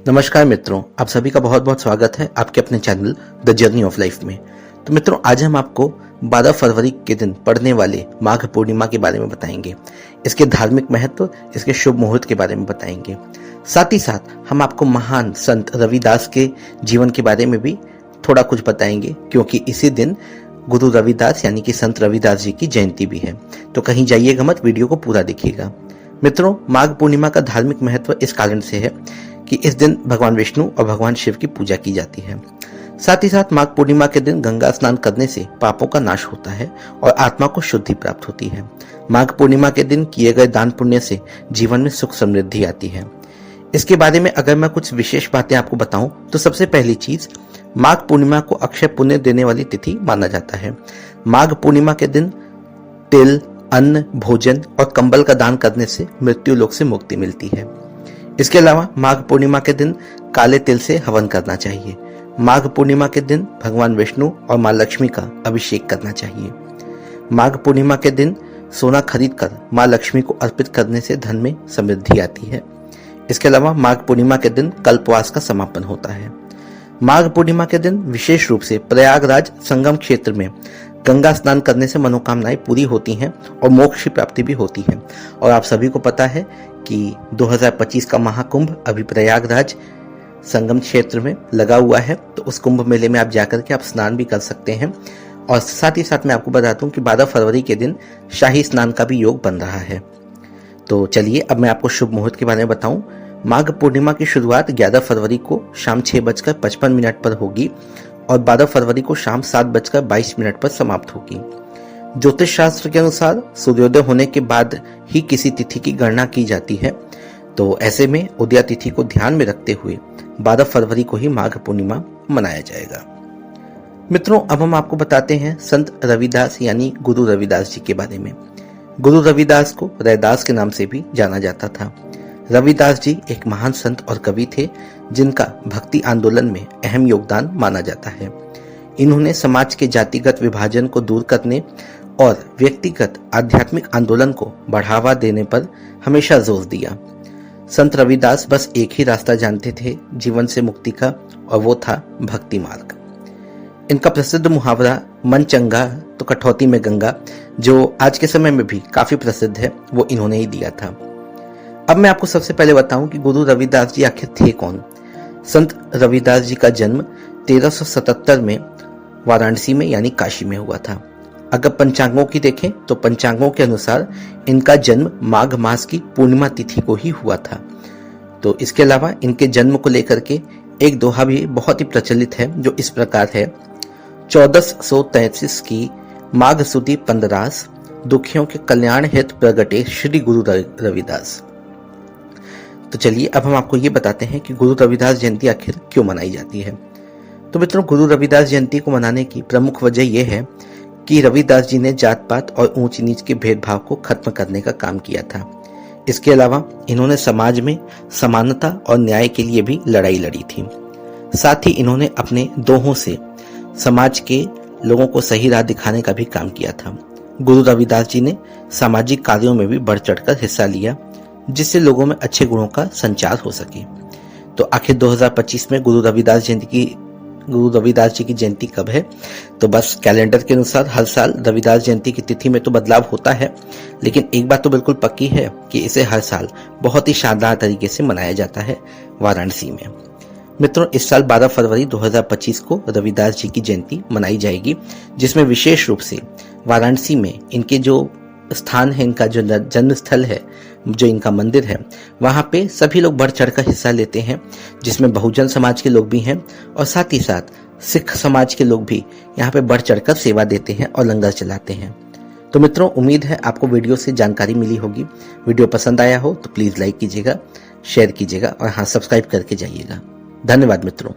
नमस्कार मित्रों, आप सभी का बहुत बहुत स्वागत है आपके अपने channel the journey of life में। तो मित्रों, आज हम आपको 12 फरवरी के दिन पड़ने वाले माघ पूर्णिमा के बारे में बताएंगे, इसके धार्मिक महत्व, इसके शुभ मुहूर्त के बारे में बताएंगे। साथ ही साथ हम आपको महान संत रविदास के जीवन के बारे में भी थोड़ा कुछ बताएंगे, क्योंकि इसी दिन गुरु रविदास यानी कि संत रविदास जी की जयंती भी है। तो कहीं जाइएगा मत, वीडियो को पूरा देखिएगा। मित्रों, माघ पूर्णिमा का धार्मिक महत्व इस कारण से है कि इस दिन भगवान विष्णु और भगवान शिव की पूजा की जाती है। साथ ही साथ माघ पूर्णिमा के दिन गंगा स्नान करने से पापों का नाश होता है और आत्मा को शुद्धि प्राप्त होती है। माघ पूर्णिमा के दिन किए गए दान पुण्य से जीवन में सुख समृद्धि आती है। इसके बारे में अगर मैं कुछ विशेष बातें आपको बताऊं तो सबसे पहली चीज, माघ पूर्णिमा को अक्षय पुण्य देने वाली तिथि माना जाता है। माघ पूर्णिमा के दिन तिल, अन्न, भोजन और कंबल का दान करने से मृत्यु लोक से मुक्ति मिलती है। इसके अलावा माघ पूर्णिमा के दिन काले तिल से हवन करना चाहिए। माघ पूर्णिमा के दिन भगवान विष्णु और मां लक्ष्मी का अभिषेक करना चाहिए। माघ पूर्णिमा के दिन सोना खरीदकर मां लक्ष्मी को अर्पित करने से धन में समृद्धि आती है। इसके अलावा माघ पूर्णिमा के दिन कल्पवास का समापन होता है। माघ पूर्णिमा के दिन विशेष रूप से प्रयागराज संगम क्षेत्र में गंगा स्नान करने से मनोकामनाएं पूरी होती हैं और मोक्ष की प्राप्ति भी होती है। और आप सभी को पता है कि 2025 का महाकुंभ अभी प्रयागराज संगम क्षेत्र में लगा हुआ है, तो उस कुंभ मेले में आप जाकर के आप स्नान भी कर सकते हैं। और साथ ही साथ मैं आपको बता दूं कि 12 फरवरी के दिन शाही स्नान का भी योग बन रहा है। तो चलिए अब मैं आपको शुभ मुहूर्त के बारे में बताऊं। माघ पूर्णिमा की शुरुआत 11 फरवरी को शाम 6:55 पर होगी और 12 फरवरी को शाम 7:22 पर समाप्त होगी। ज्योतिष शास्त्र के अनुसार सूर्योदय होने के बाद ही किसी तिथि की गणना की जाती है, तो ऐसे में उदया तिथि को ध्यान में रखते हुए 12 फरवरी को ही माघ पूर्णिमा मनाया जाएगा। मित्रों, अब हम आपको बताते हैं संत रविदास यानी गुरु रविदास जी के बारे में। गुरु रविदास को रैदास के नाम से भी जाना जाता था। रविदास जी एक महान संत और कवि थे, जिनका भक्ति आंदोलन में अहम योगदान माना जाता है। इन्होंने समाज के जातिगत विभाजन को दूर करने और व्यक्तिगत आध्यात्मिक आंदोलन को बढ़ावा देने पर हमेशा जोर दिया। संत रविदास बस एक ही रास्ता जानते थे जीवन से मुक्ति का, और वो था भक्ति मार्ग। इनका प्रसिद्ध मुहावरा मन चंगा तो कठौती में गंगा, जो आज के समय में भी काफी प्रसिद्ध है, वो इन्होंने ही दिया था। अब मैं आपको सबसे पहले बताऊं कि गुरु रविदास जी आखिर थे कौन। संत रविदास जी का जन्म 1377 में वाराणसी में यानी काशी में हुआ था। अगर पंचांगों की देखें तो पंचांगों के अनुसार इनका जन्म माघ मास की पूर्णिमा तिथि को ही हुआ था। तो इसके अलावा इनके जन्म को लेकर के एक दोहा भी बहुत ही प्रचलित है, जो इस प्रकार है: 1433 की माघ सुदी 15, दुखियों के कल्याण हेतु प्रगटे श्री गुरु रविदास। तो चलिए अब हम आपको ये बताते हैं कि गुरु रविदास जयंती आखिर क्यों मनाई जाती है। तो मित्रों, गुरु रविदास जयंती को मनाने की प्रमुख वजह यह है कि रविदास जी ने जात पात और ऊंच नीच के भेदभाव को खत्म करने का काम किया था। इसके अलावा इन्होंने समाज में समानता और न्याय के लिए भी लड़ाई लड़ी थी। साथ ही इन्होंने अपने दोहों से समाज के लोगों को सही राह दिखाने का भी काम किया था। गुरु रविदास जी ने सामाजिक कार्यों में भी बढ़ चढ़कर हिस्सा लिया, जिससे लोगों में अच्छे गुणों का संचार हो सके। तो आखिर 2025 में गुरु रविदास जी की जयंती कब है? तो बस कैलेंडर के अनुसार हर साल रविदास जयंती की तिथि में तो बदलाव होता है, लेकिन एक बात तो बिल्कुल पक्की है कि इसे हर साल बहुत ही शानदार तरीके से मनाया जाता है वाराणसी में। मित्रों, इस साल 12 फरवरी 2025 को रविदास जी की जयंती मनाई जाएगी, जिसमें विशेष रूप से वाराणसी में इनके जो स्थान है, इनका जो जन्म स्थल है, जो इनका मंदिर है, वहां पे सभी लोग बढ़ चढ़कर हिस्सा लेते हैं, जिसमें बहुजन समाज के लोग भी हैं और साथ ही साथ सिख समाज के लोग भी यहाँ पे बढ़ चढ़कर सेवा देते हैं और लंगर चलाते हैं। तो मित्रों, उम्मीद है आपको वीडियो से जानकारी मिली होगी। वीडियो पसंद आया हो तो प्लीज लाइक कीजिएगा, शेयर कीजिएगा और हाँ, सब्सक्राइब करके जाइएगा। धन्यवाद मित्रों।